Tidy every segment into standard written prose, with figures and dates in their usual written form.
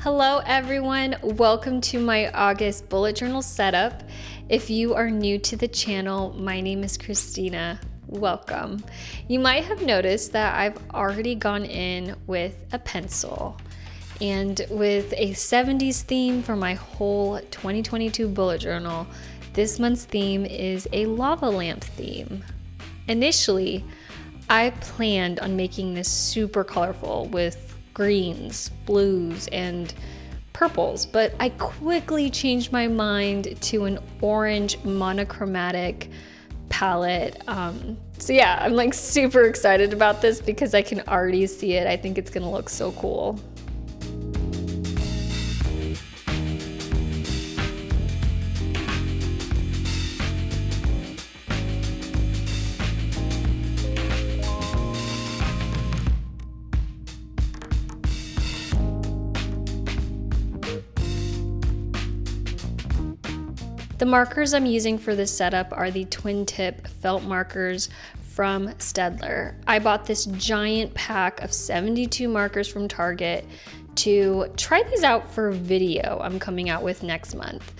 Hello everyone, welcome to my August bullet journal setup. If you are new to the channel, my name is Christina. Welcome. You might have noticed that I've already gone in with a pencil and with a 70s theme for my whole 2022 bullet journal. This month's theme is a lava lamp theme. Initially, I planned on making this super colorful with greens, blues, and purples, but I quickly changed my mind to an orange monochromatic palette. So yeah, I'm like super excited about this because I can already see it. I think it's gonna look so cool. The markers I'm using for this setup are the twin tip felt markers from Staedtler. I bought this giant pack of 72 markers from Target to try these out for a video I'm coming out with next month.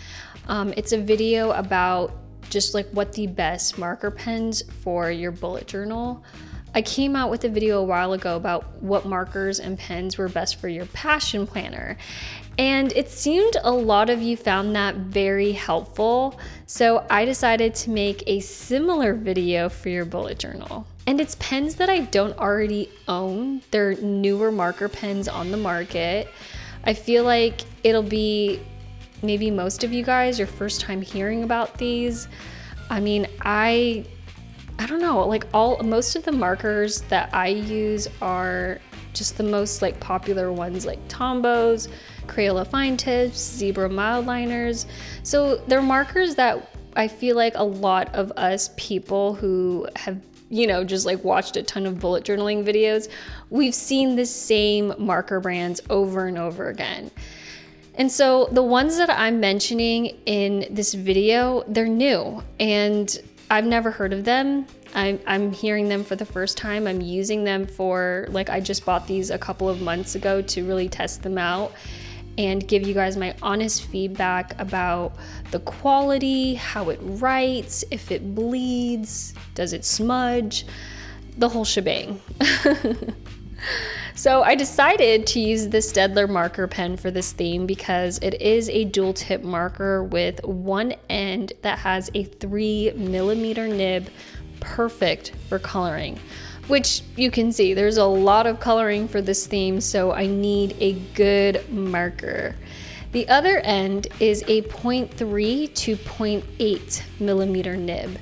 It's a video about just like what the best marker pens for your bullet journal. I came out with a video a while ago about what markers and pens were best for your passion planner. And it seemed a lot of you found that very helpful. So I decided to make a similar video for your bullet journal. And it's pens that I don't already own. They're newer marker pens on the market. I feel like it'll be maybe most of you guys your first time hearing about these. I mean, I don't know, like most of the markers that I use are just the most like popular ones, like Tombows, Crayola fine tips, Zebra mild liners. So they're markers that I feel like a lot of us people who have, just like watched a ton of bullet journaling videos, we've seen the same marker brands over and over again. And so the ones that I'm mentioning in this video, they're new and I've never heard of them. I'm hearing them for the first time. I'm using them for, I just bought these a couple of months ago to really test them out and give you guys my honest feedback about the quality, how it writes, if it bleeds, does it smudge, the whole shebang. So I decided to use the Staedtler marker pen for this theme because it is a dual tip marker with one end that has a 3mm nib, perfect for coloring, which you can see there's a lot of coloring for this theme, so I need a good marker. The other end is a 0.3 to 0.8mm nib,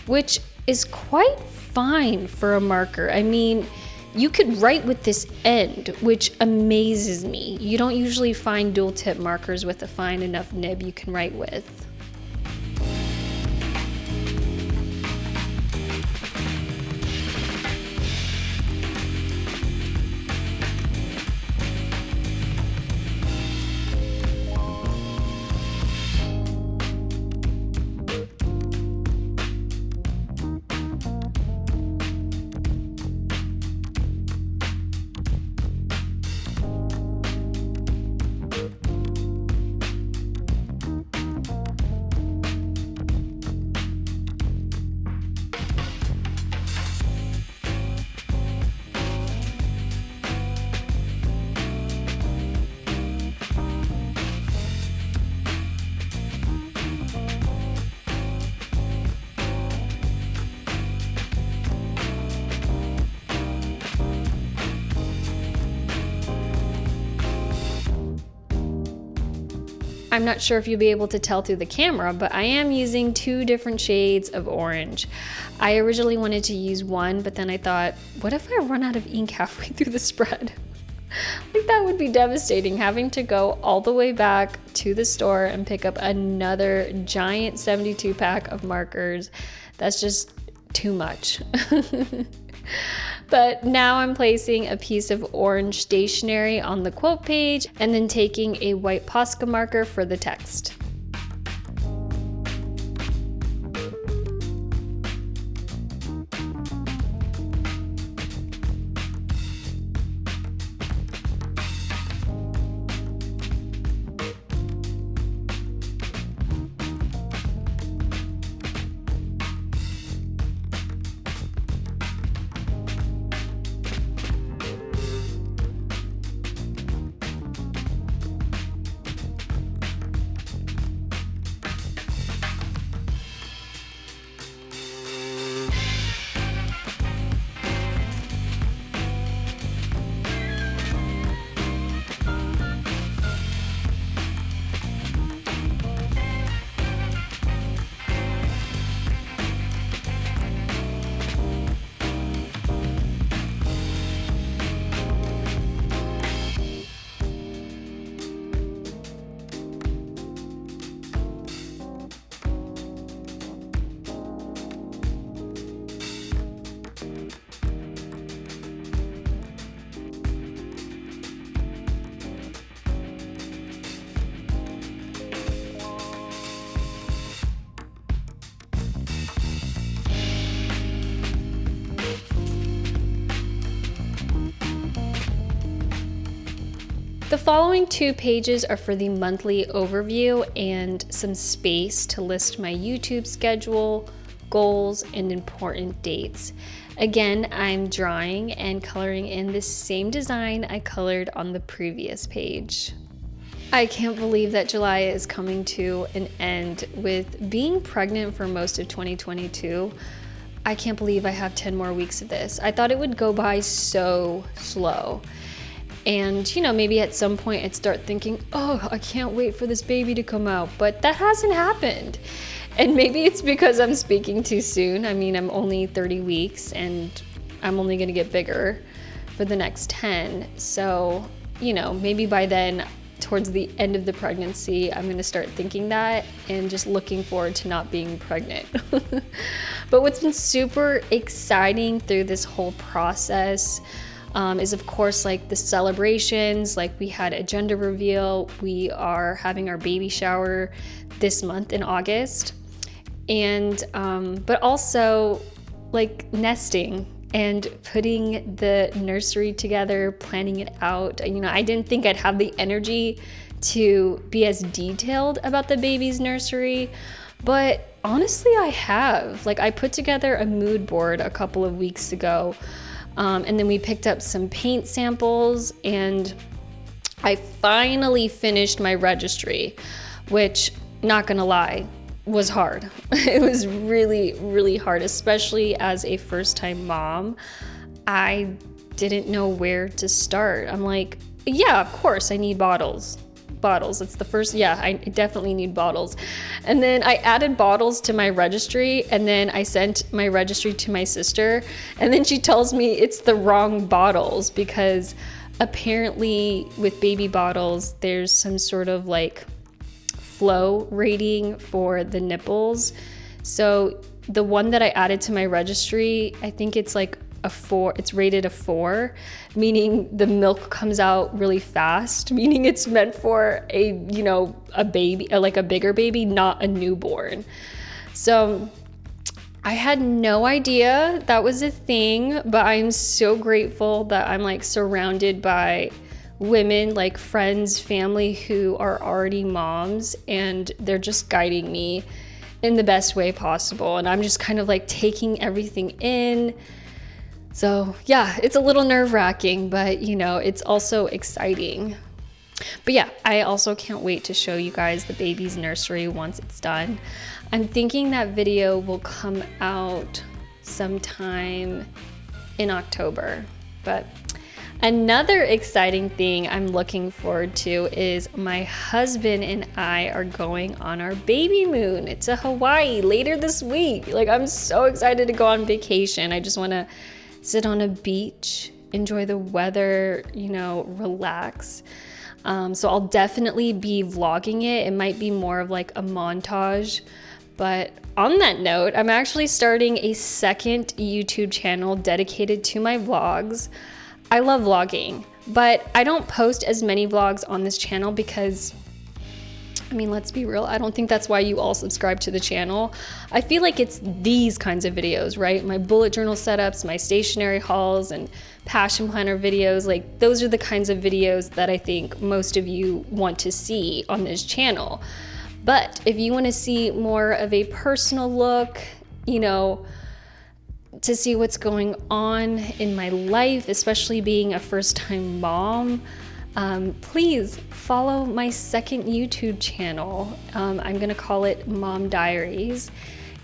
which is quite fine for a marker. I mean, you could write with this end, which amazes me. You don't usually find dual tip markers with a fine enough nib you can write with. I'm not sure if you'll be able to tell through the camera, but I am using two different shades of orange. I originally wanted to use one, but then I thought, what if I run out of ink halfway through the spread? That would be devastating, having to go all the way back to the store and pick up another giant 72 pack of markers. That's just too much. But now I'm placing a piece of orange stationery on the quote page and then taking a white Posca marker for the text. The following 2 pages are for the monthly overview and some space to list my YouTube schedule, goals, and important dates. Again, I'm drawing and coloring in the same design I colored on the previous page. I can't believe that July is coming to an end. With being pregnant for most of 2022, I can't believe I have 10 more weeks of this. I thought it would go by so slow. And, maybe at some point I'd start thinking, oh, I can't wait for this baby to come out. But that hasn't happened. And maybe it's because I'm speaking too soon. I mean, I'm only 30 weeks and I'm only going to get bigger for the next 10. So, maybe by then, towards the end of the pregnancy, I'm going to start thinking that and just looking forward to not being pregnant. But what's been super exciting through this whole process is of course like the celebrations. Like we had a gender reveal. We are having our baby shower this month in August. And but also like nesting and putting the nursery together, planning it out. I didn't think I'd have the energy to be as detailed about the baby's nursery, but honestly I have. Like I put together a mood board a couple of weeks ago. And then we picked up some paint samples and I finally finished my registry, which, not gonna lie, was hard. It was really, really hard, especially as a first-time mom. I didn't know where to start. I'm like, yeah, of course I need bottles. It's the first, I definitely need bottles. And then I added bottles to my registry, and then I sent my registry to my sister, and then she tells me it's the wrong bottles because apparently with baby bottles there's some sort of like flow rating for the nipples. So the one that I added to my registry, I think it's like a 4, it's rated a 4, meaning the milk comes out really fast, meaning it's meant for a baby, like a bigger baby, not a newborn. So I had no idea that was a thing, but I'm so grateful that I'm like surrounded by women, like friends, family who are already moms, and they're just guiding me in the best way possible. And I'm just kind of like taking everything in. So yeah, it's a little nerve-wracking, but it's also exciting. But yeah, I also can't wait to show you guys the baby's nursery once it's done. I'm thinking that video will come out sometime in October. But another exciting thing I'm looking forward to is my husband and I are going on our baby moon. It's to Hawaii later this week. Like I'm so excited to go on vacation. I just want to sit on a beach, enjoy the weather, relax. So I'll definitely be vlogging it. It might be more of like a montage. But on that note, I'm actually starting a second YouTube channel dedicated to my vlogs. I love vlogging, but I don't post as many vlogs on this channel because, let's be real, I don't think that's why you all subscribe to the channel. I feel like it's these kinds of videos, right? My bullet journal setups, my stationery hauls, and passion planner videos. Like those are the kinds of videos that I think most of you want to see on this channel. But if you want to see more of a personal look, to see what's going on in my life, especially being a first-time mom, please follow my second YouTube channel. I'm gonna call it Mom Diaries,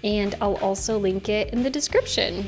and I'll also link it in the description.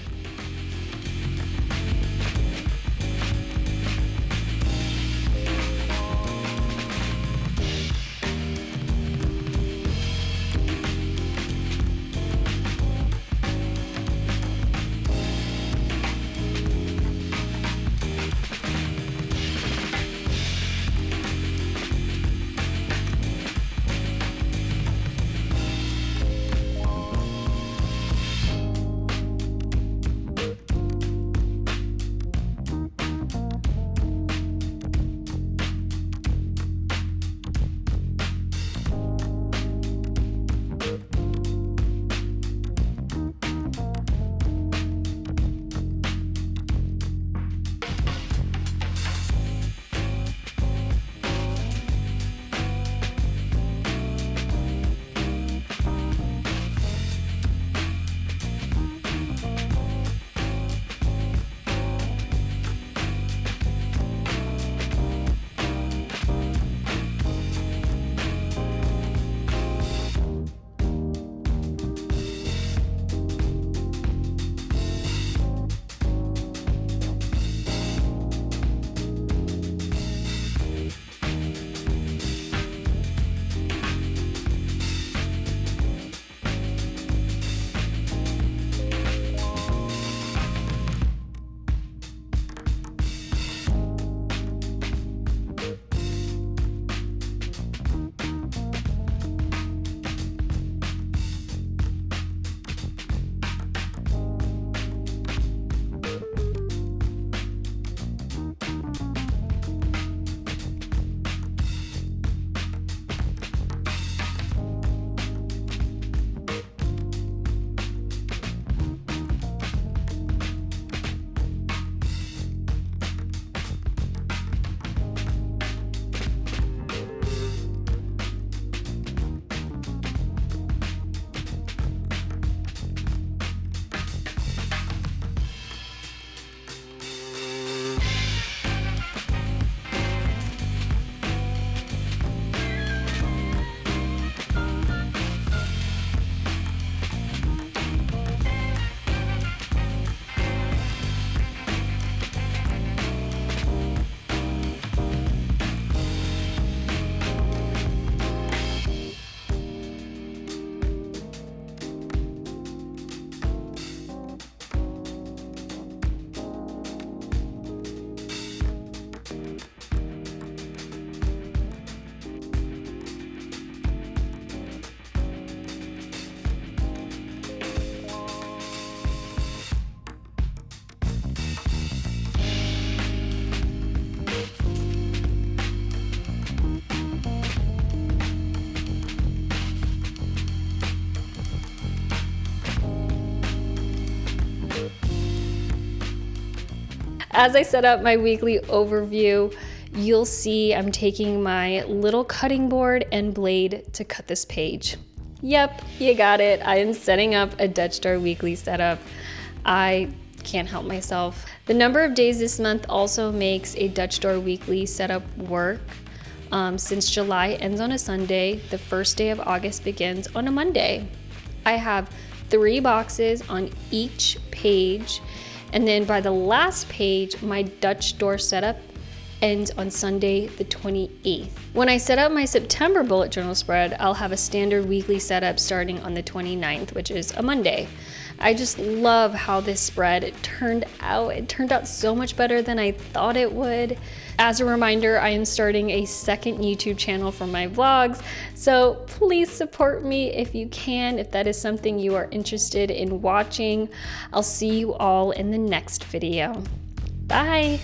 As I set up my weekly overview, you'll see I'm taking my little cutting board and blade to cut this page. Yep, you got it. I am setting up a Dutch Door weekly setup. I can't help myself. The number of days this month also makes a Dutch Door weekly setup work. Since July ends on a Sunday, the first day of August begins on a Monday. I have 3 boxes on each page, and then by the last page, my Dutch Door setup ends on Sunday the 28th. When I set up my September bullet journal spread, I'll have a standard weekly setup starting on the 29th, which is a Monday. I just love how this spread turned out. It turned out so much better than I thought it would. As a reminder, I am starting a second YouTube channel for my vlogs, so please support me if you can, if that is something you are interested in watching. I'll see you all in the next video. Bye.